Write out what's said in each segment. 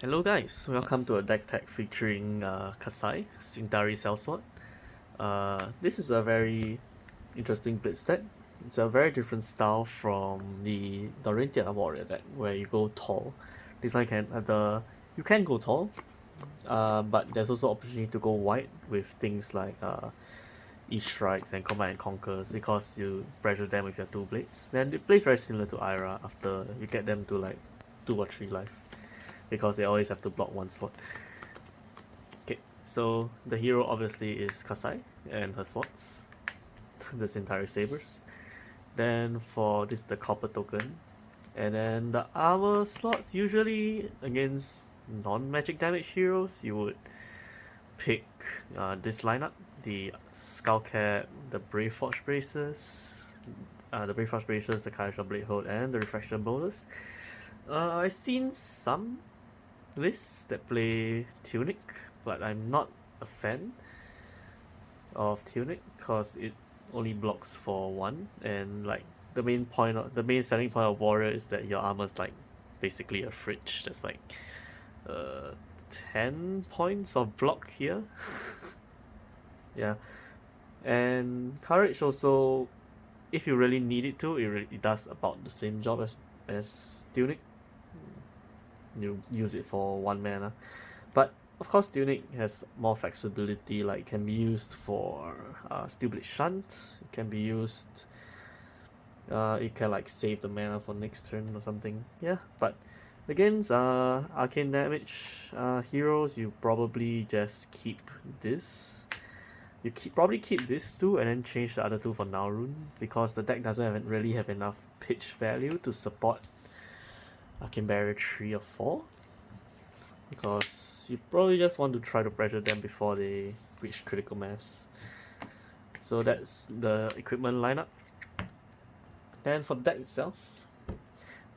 Hello guys, welcome to a deck tech featuring Kassai, Cintari Sellsword. This is a very interesting blitz deck. It's a very different style from the Dorinthia Warrior deck where you go tall. This one you can go tall, but there's also opportunity to go wide with things like E-Strikes and Command and Conquers because you pressure them with your two blades. Then it plays very similar to Ira after you get them to like 2 or 3 life because they always have to block one sword. Okay, so the hero obviously is Kassai and her swords, the Cintari Sabers. Then for this, the copper token. And then the armor slots, usually against non-magic damage heroes, you would pick this lineup, the Skullcap, the Braveforge Bracers, the Courage of Bladehold, and the Refraction Bolters. I've seen some lists that play Tunic, but I'm not a fan of Tunic because it only blocks for 1, and like the main selling point of Warrior is that your armor is like basically a fridge. There's like uh 10 points of block here. Yeah, and Courage also, if you really need it to, it does about the same job as Tunic. You use it for 1 mana, but of course Tunic has more flexibility, like can be used for Steelblade Shunt, it can be used, it can like save the mana for next turn or something. Yeah, but against arcane damage heroes, you probably just keep this. You probably keep this 2 and then change the other 2 for Nullrune because the deck doesn't really have enough pitch value to support Arcane Barrier 3 or 4, because you probably just want to try to pressure them before they reach critical mass. So that's the equipment lineup. Then for the deck itself,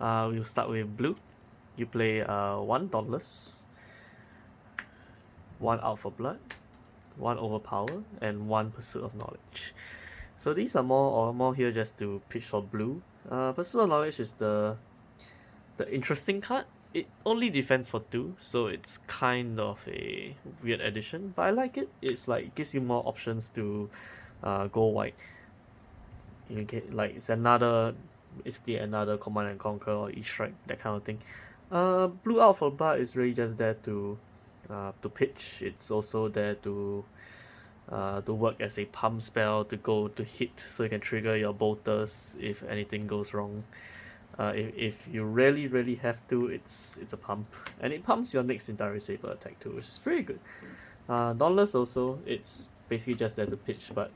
we'll start with blue. You play 1 Dauntless, 1 Out for Blood, 1 Overpower, and 1 Pursuit of Knowledge. So these are more here just to pitch for blue. Pursuit of Knowledge is the interesting card. It only defends for 2, so it's kind of a weird addition, but I like it. It's like it gives you more options to go wide. You get like it's basically another Command and Conquer or E-Strike, that kind of thing. Blue Out for Blood is really just there to pitch. It's also there to work as a pump spell to go to hit, so you can trigger your bolters if anything goes wrong. If you really have to, it's a pump, and it pumps your next Cintari Saber attack too, which is pretty good. Dauntless also, it's basically just there to pitch, but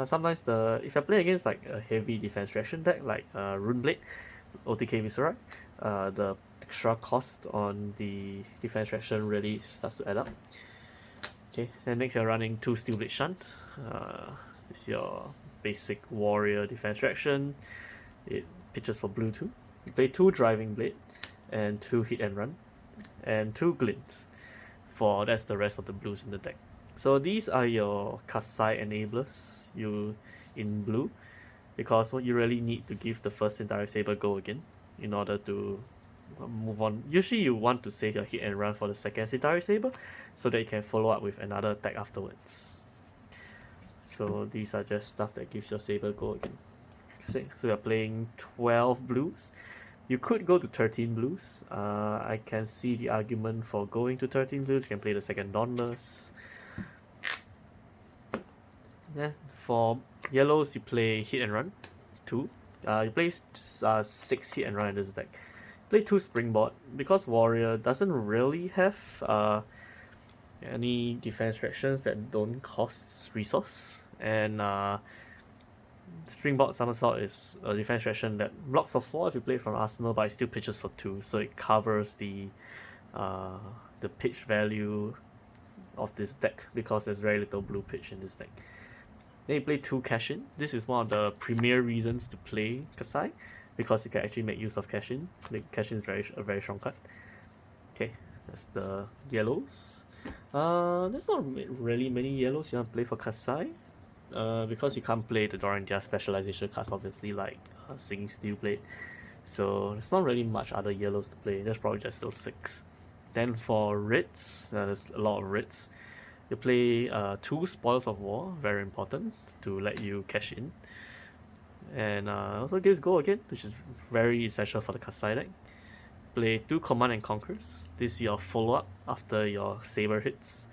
sometimes if you're playing against like a heavy defense reaction deck like Runeblade, OTK Viscerai, the extra cost on the defense reaction really starts to add up. Okay, then next you're running 2 Steelblade Shunt. It's your basic warrior defense reaction. It pitches for blue 2. You play 2 Driving Blade and 2 Hit and Run and 2 Glint. That's the rest of the blues in the deck. So these are your Kassai enablers in blue, because what you really need to give the first Cintari Saber go again in order to move on. Usually you want to save your Hit and Run for the second Cintari Saber so that you can follow up with another attack afterwards. So these are just stuff that gives your Saber go again. So we are playing 12 blues. You could go to 13 blues. I can see the argument for going to 13 blues. You can play the second Dauntless. Yeah, for yellows, you play Hit and Run 2. You play 6 Hit and Run in this deck. Play 2 Springboard because Warrior doesn't really have any defense reactions that don't cost resource, and Springboard Somersault is a defense reaction that blocks for 4 if you play it from Arsenal, but it still pitches for 2, so it covers the pitch value of this deck because there's very little blue pitch in this deck. Then you play 2 Cash-In. This is one of the premier reasons to play Kassai, because you can actually make use of Cash-In. Cash-In is a very strong card. Okay, that's the yellows. There's not really many yellows you want to play for Kassai. Because you can't play the Dorinthia specialization cards, obviously, like Singing Steelblade. So there's not really much other yellows to play. There's probably just those 6. Then for writs, there's a lot of writs. You play 2 Spoils of War, very important to let you cash in. And also gives Go again, which is very essential for the Kassai deck. Play 2 Command and Conquers. This is your follow-up after your Saber hits.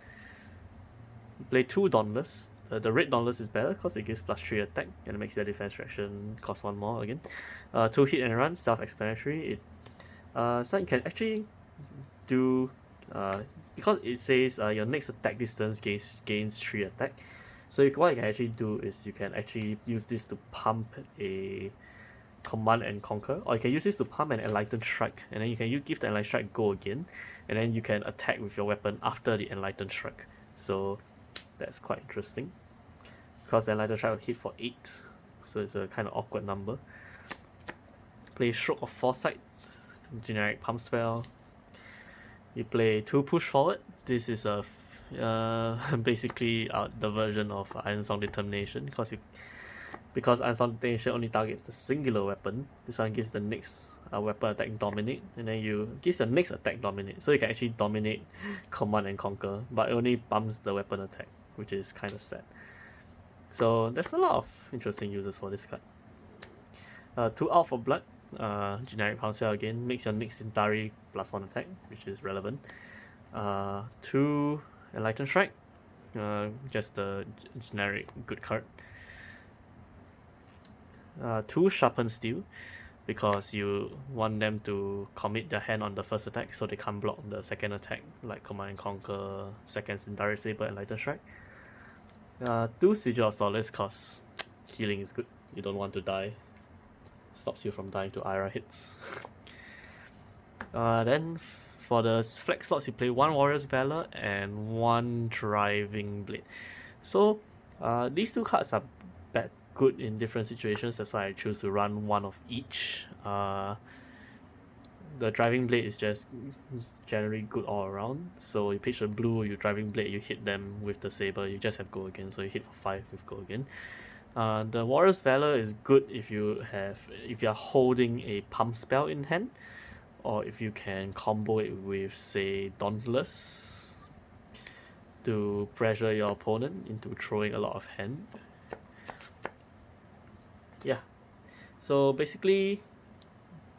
Play 2 Dauntless. The red Dauntless is better because it gives +3 attack and it makes their defense reaction cost 1 more again. 2 Hit and Run, self-explanatory. So you can actually do because it says your next attack distance gains 3 attack. So what you can actually do is you can actually use this to pump a Command and Conquer, or you can use this to pump an Enlightened Strike, and then you can give the Enlightened Strike Go again, and then you can attack with your weapon after the Enlightened Strike. So that's quite interesting because the Enlightened Strike will hit for 8, so it's a kind of awkward number. Play Stroke of Foresight, generic pump spell. You play 2 Push Forward. This is a basically the version of Iron Song Determination because Iron Song Determination only targets the singular weapon. This one gives the next weapon attack Dominate, and then gives the next attack Dominate. So you can actually dominate Command and Conquer, but it only bumps the weapon attack, which is kind of sad. So there's a lot of interesting uses for this card. 2 Out for Blood. Generic pound spell again, makes your next Cintari +1 attack, which is relevant. 2 Enlightened Strike, just a generic good card. 2 Sharpen Steel, because you want them to commit their hand on the first attack so they can't block the second attack, like Command and Conquer, second Cintari Saber, and Enlightened Strike. 2 Sigil of Solace, because healing is good, you don't want to die. Stops you from dying to Ira hits. Then for the flex slots, you play 1 Warrior's Valor and 1 Driving Blade. So these 2 cards are good in different situations. That's why I choose to run 1 of each. The Driving Blade is just generally good all around. So you pitch a blue, you Driving Blade, you hit them with the Saber, you just have Go again. So you hit for 5 with Go again. The Warrior's Valor is good if you're holding a pump spell in hand, or if you can combo it with, say, Dauntless to pressure your opponent into throwing a lot of hand. Yeah, so basically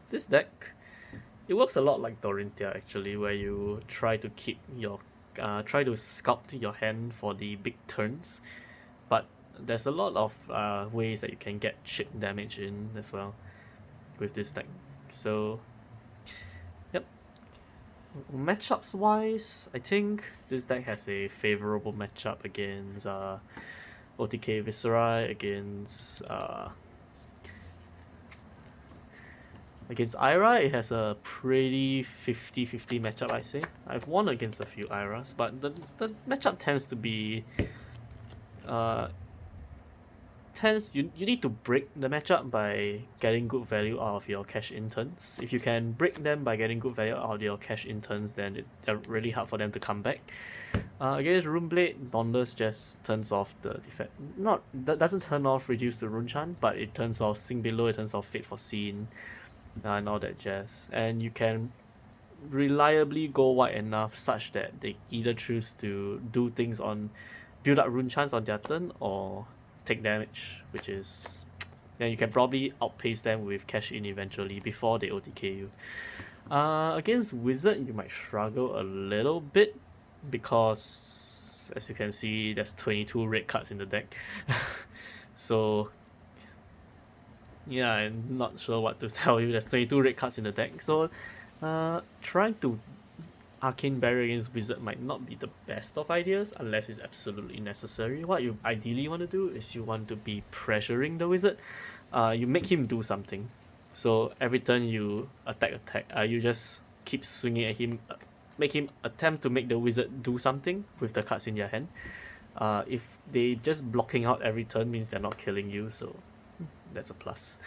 this deck, it works a lot like Dorinthia actually, where you try to keep your try to sculpt your hand for the big turns, but there's a lot of ways that you can get chip damage in as well with this deck. So yep, matchups wise, I think this deck has a favorable matchup against OTK Viscera, against Ira. It has a pretty 50-50 matchup, I say. I've won against a few Iras, but the matchup tends to be you need to break the matchup by getting good value out of your cash in turns. If you can break them by getting good value out of your cash in turns, then they're really hard for them to come back. Against Runeblade, Dauntless just turns off the defect. That doesn't turn off Reduce the Rune Chant, but it turns off Sing Below, it turns off Fate Foreseen, and all that jazz. And you can reliably go wide enough such that they either choose to do things on build up rune chants on their turn or take damage, which is then you can probably outpace them with cash in eventually before they OTK you. Against Wizard, you might struggle a little bit because, as you can see, there's 22 red cards in the deck. So yeah, I'm not sure what to tell you. There's 22 red cards in the deck, so trying to Arcane Barrier against Wizard might not be the best of ideas unless it's absolutely necessary. What you ideally want to do is you want to be pressuring the Wizard. You make him do something. So every turn you attack, you just keep swinging at him, make him attempt to make the Wizard do something with the cards in your hand. If they just blocking out every turn means they're not killing you, so that's a plus.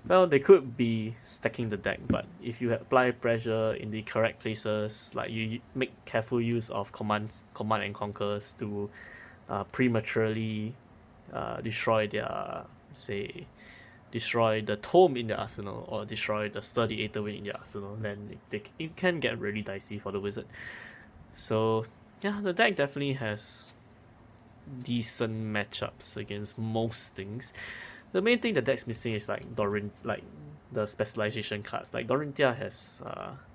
Well, they could be stacking the deck, but if you apply pressure in the correct places, like you make careful use of command and conquers to prematurely destroy their, say, destroy the tome in the arsenal or destroy the sturdy Aetherwind in the arsenal, then it can get really dicey for the wizard. So yeah, the deck definitely has decent matchups against most things. The main thing the deck's missing is like the specialization cards. Like Dorinthia has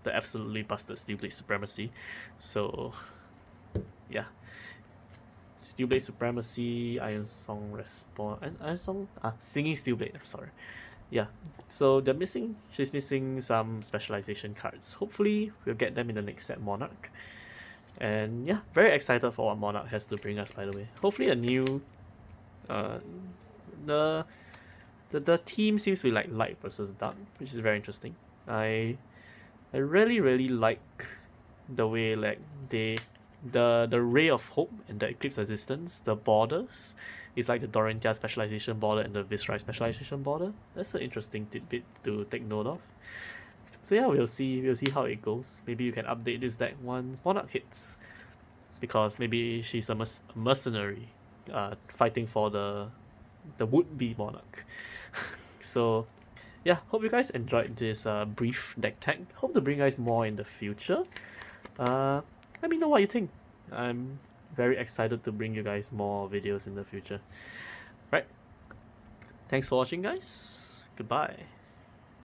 the absolutely busted Steelblade Supremacy. So yeah. Steelblade Supremacy, Iron Song Respawn, and Iron Song Singing Steelblade, I'm sorry. Yeah. So she's missing some specialization cards. Hopefully we'll get them in the next set Monarch. And yeah, very excited for what Monarch has to bring us, by the way. Hopefully a new the team seems to be like light versus dark, which is very interesting. I really like the way like the Ray of Hope and the Eclipse Resistance, the borders, is like the Dorinthia specialization border and the Viscerai specialization border. That's an interesting tidbit to take note of. So yeah, we'll see how it goes. Maybe you can update this deck once Monarch hits, because maybe she's a mercenary, fighting for the would-be Monarch. So yeah, hope you guys enjoyed this brief deck tech. Hope to bring you guys more in the future. Let me know what you think. I'm very excited to bring you guys more videos in the future. Right. Thanks for watching, guys. Goodbye.